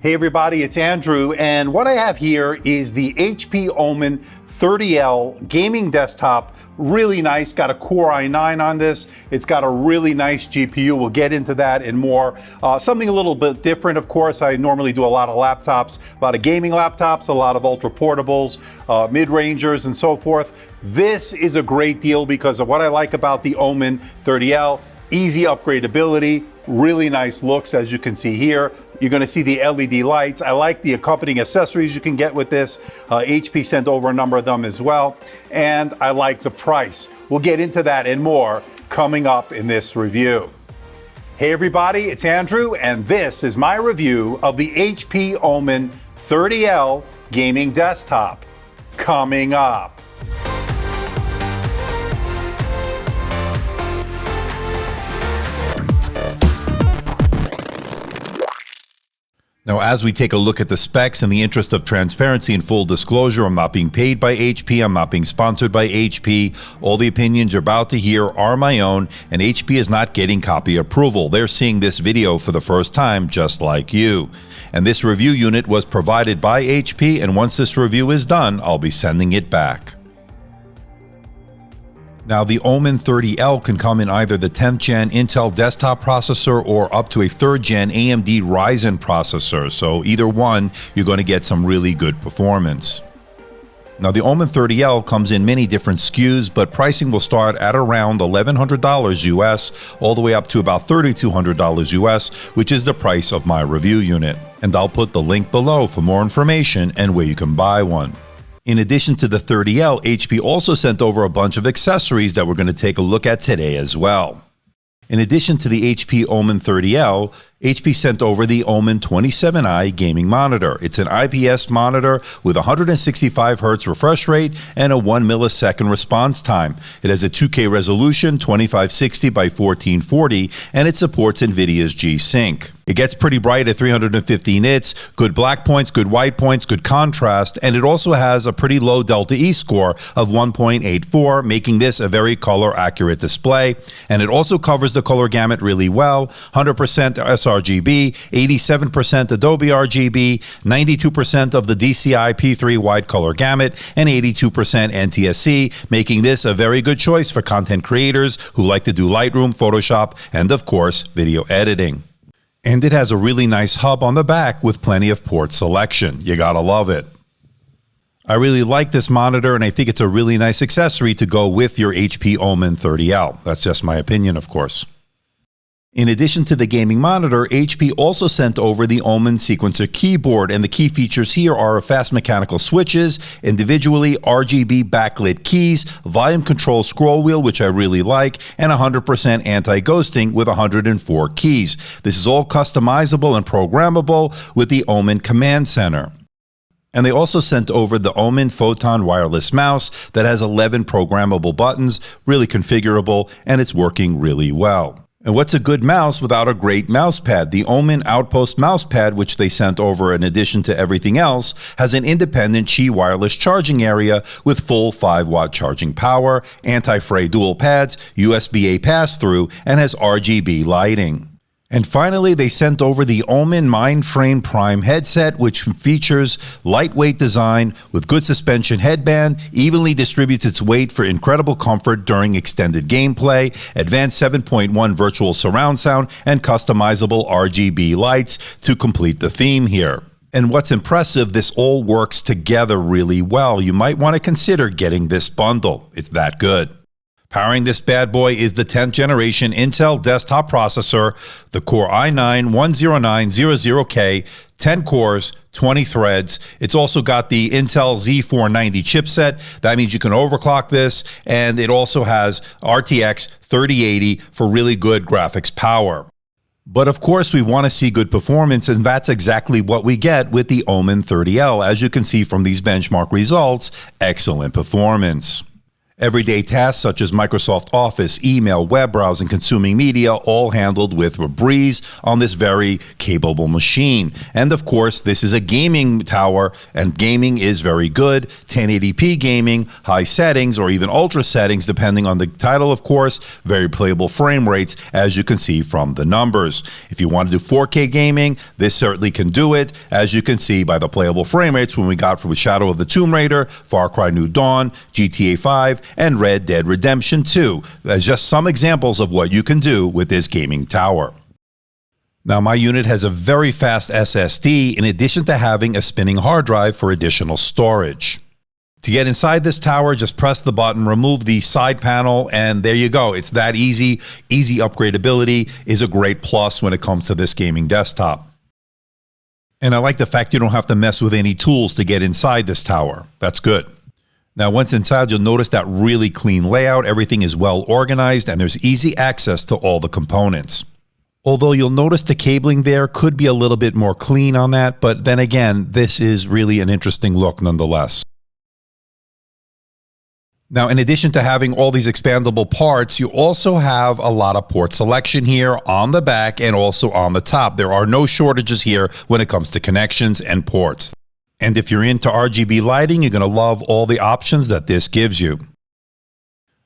Hey everybody, it's Andrew, and what I have here is the HP Omen 30L gaming desktop. Really nice, got a Core i9 on this. It's got a really nice GPU. We'll get into that and more. Something a little bit different, of course. I normally do a lot of laptops, a lot of gaming laptops, a lot of ultra portables, mid-rangers and so forth. This is a great deal because of what I like about the Omen 30L. Easy upgradability, really nice looks, as you can see here. You're going to see the LED lights. I like the accompanying accessories you can get with this. HP sent over a number of them as well. And I like the price. We'll get into that and more coming up in this review. Hey everybody, it's Andrew, and this is my review of the HP Omen 30L gaming desktop. Coming up. Now, as we take a look at the specs, in the interest of transparency and full disclosure, I'm not being paid by HP, I'm not being sponsored by HP. All the opinions you're about to hear are my own, and HP is not getting copy approval. They're seeing this video for the first time, just like you. And this review unit was provided by HP, and once this review is done, I'll be sending it back. Now, the Omen 30L can come in either the 10th gen Intel desktop processor or up to a 3rd gen AMD Ryzen processor. So either one, you're going to get some really good performance. Now, the Omen 30L comes in many different SKUs, but pricing will start at around $1,100 US, all the way up to about $3,200 US, which is the price of my review unit. And I'll put the link below for more information and where you can buy one. In addition to the 30L, HP also sent over a bunch of accessories that we're going to take a look at today as well. In addition to the HP Omen 30L, HP sent over the Omen 27i gaming monitor. It's an IPS monitor with 165 Hz refresh rate and a 1 millisecond response time. It has a 2K resolution, 2560 by 1440, and it supports NVIDIA's G-Sync. It gets pretty bright at 350 nits, good black points, good white points, good contrast, and it also has a pretty low Delta E score of 1.84, making this a very color-accurate display. And it also covers the color gamut really well, 100% sRGB, 87% Adobe RGB, 92% of the DCI P3 wide color gamut, and 82% NTSC, making this a very good choice for content creators who like to do Lightroom, Photoshop, and of course, video editing. And it has a really nice hub on the back with plenty of port selection. You gotta love it. I really like this monitor, and I think it's a really nice accessory to go with your HP Omen 30L. That's just my opinion, of course. In addition to the gaming monitor, HP also sent over the Omen Sequencer keyboard, and the key features here are fast mechanical switches, individually RGB backlit keys, volume control scroll wheel, which I really like, and 100% anti-ghosting with 104 keys. This is all customizable and programmable with the Omen Command Center. And they also sent over the Omen Photon wireless mouse that has 11 programmable buttons, really configurable, and it's working really well. And what's a good mouse without a great mouse pad? The Omen Outpost mouse pad, which they sent over in addition to everything else, has an independent Qi wireless charging area with full 5-watt charging power, anti-fray dual pads, USB-A pass-through, and has RGB lighting. And finally, they sent over the Omen Mindframe Prime headset, which features lightweight design with good suspension headband, evenly distributes its weight for incredible comfort during extended gameplay, advanced 7.1 virtual surround sound, and customizable RGB lights to complete the theme here. And what's impressive, this all works together really well. You might want to consider getting this bundle. It's that good. Powering this bad boy is the 10th generation Intel desktop processor, the Core i9-10900K, 10 cores, 20 threads. It's also got the Intel Z490 chipset. That means you can overclock this, and it also has RTX 3080 for really good graphics power. But of course, we want to see good performance, and that's exactly what we get with the Omen 30L. As you can see from these benchmark results, excellent performance. Everyday tasks such as Microsoft Office, email, web browsing, consuming media, all handled with a breeze on this very capable machine. And of course, this is a gaming tower, and gaming is very good. 1080p gaming, high settings, or even ultra settings, depending on the title, of course. Very playable frame rates, as you can see from the numbers. If you want to do 4K gaming, this certainly can do it, as you can see by the playable frame rates when we got from Shadow of the Tomb Raider, Far Cry New Dawn, GTA 5, and Red Dead Redemption 2. As just some examples of what you can do with this gaming tower. Now, my unit has a very fast SSD in addition to having a spinning hard drive for additional storage. To get inside this tower, just press the button, remove the side panel, and there you go. It's that easy. Easy upgradability is a great plus when it comes to this gaming desktop. And I like the fact you don't have to mess with any tools to get inside this tower. That's good. Now, once inside, you'll notice that really clean layout. Everything is well organized, and there's easy access to all the components. Although you'll notice the cabling there could be a little bit more clean on that, but then again, this is really an interesting look nonetheless. Now, in addition to having all these expandable parts, you also have a lot of port selection here on the back and also on the top. There are no shortages here when it comes to connections and ports. And if you're into RGB lighting, you're going to love all the options that this gives you.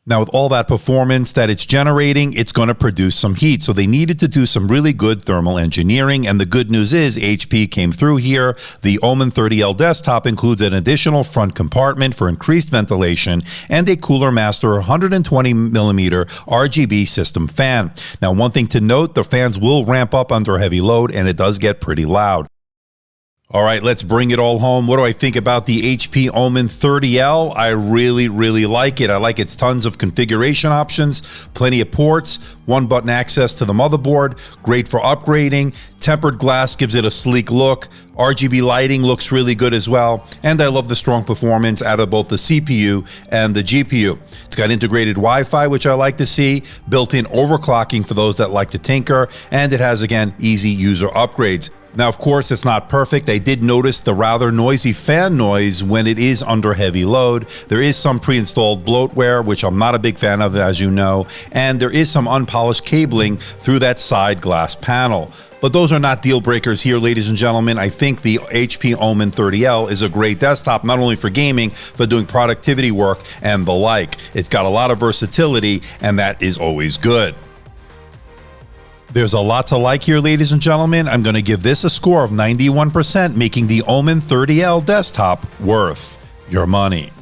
Now, with all that performance that it's generating, it's going to produce some heat. So they needed to do some really good thermal engineering. And the good news is HP came through here. The Omen 30L desktop includes an additional front compartment for increased ventilation and a Cooler Master 120mm RGB system fan. Now, one thing to note, the fans will ramp up under heavy load, and it does get pretty loud. All right, let's bring it all home. What do I think about the HP Omen 30L? I really, really like it. I like its tons of configuration options, plenty of ports, one-button access to the motherboard, great for upgrading. Tempered glass gives it a sleek look. RGB lighting looks really good as well. And I love the strong performance out of both the CPU and the GPU. It's got integrated Wi-Fi, which I like to see, built-in overclocking for those that like to tinker, and it has, again, easy user upgrades. Now, of course, it's not perfect. I did notice the rather noisy fan noise when it is under heavy load. There is some pre-installed bloatware, which I'm not a big fan of, as you know, and there is some unpolished cabling through that side glass panel. But those are not deal breakers here, ladies and gentlemen. I think the HP Omen 30L is a great desktop, not only for gaming, for doing productivity work and the like. It's got a lot of versatility, and that is always good. There's a lot to like here, ladies and gentlemen. I'm going to give this a score of 91%, making the Omen 30L desktop worth your money.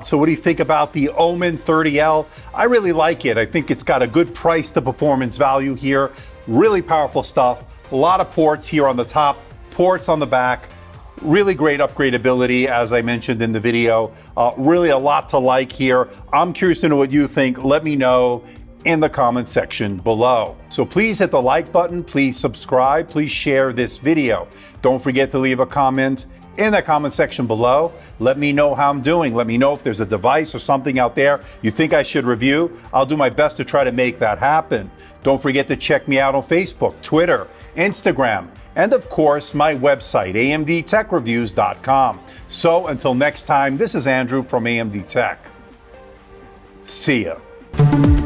So what do you think about the Omen 30L? I really like it. I think it's got a good price to performance value here. Really powerful stuff. A lot of ports here on the top, ports on the back. Really great upgradability, as I mentioned in the video. Really a lot to like here. I'm curious to know what you think. Let me know in the comment section below. So please hit the like button, please subscribe, please share this video. Don't forget to leave a comment in the comment section below. Let me know how I'm doing. Let me know if there's a device or something out there you think I should review. I'll do my best to try to make that happen. Don't forget to check me out on Facebook, Twitter, Instagram, and of course my website, amdtechreviews.com. So until next time, this is Andrew from AMD Tech. See ya.